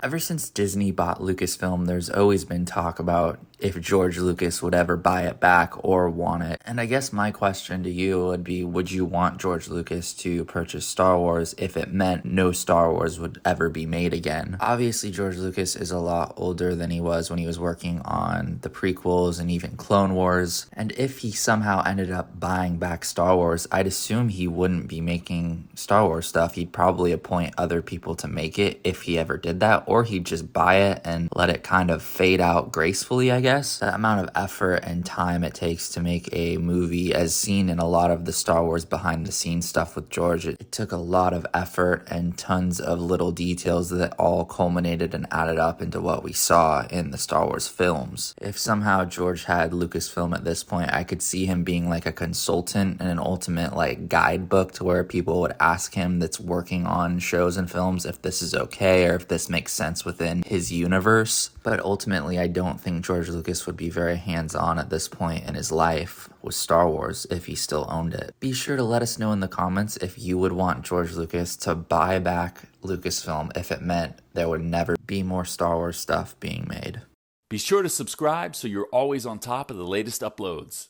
Ever since Disney bought Lucasfilm, there's always been talk about if George Lucas would ever buy it back or want it. And I guess my question to you would be, would you want George Lucas to purchase Star Wars if it meant no Star Wars would ever be made again? Obviously, George Lucas is a lot older than he was when he was working on the prequels and even Clone Wars. And if he somehow ended up buying back Star Wars, I'd assume he wouldn't be making Star Wars stuff. He'd probably appoint other people to make it if he ever did that, or he'd just buy it and let it kind of fade out gracefully, I guess. The amount of effort and time it takes to make a movie, as seen in a lot of the Star Wars behind the scenes stuff with George, it took a lot of effort and tons of little details that all culminated and added up into what we saw in the Star Wars films. If somehow George had Lucasfilm at this point, I could see him being like a consultant and an ultimate like guidebook to where people would ask him that's working on shows and films if this is okay or if this makes sense within his universe. But ultimately, I don't think George Lucas would be very hands-on at this point in his life with Star Wars if he still owned it. Be sure to let us know in the comments if you would want George Lucas to buy back Lucasfilm if it meant there would never be more Star Wars stuff being made. Be sure to subscribe so you're always on top of the latest uploads.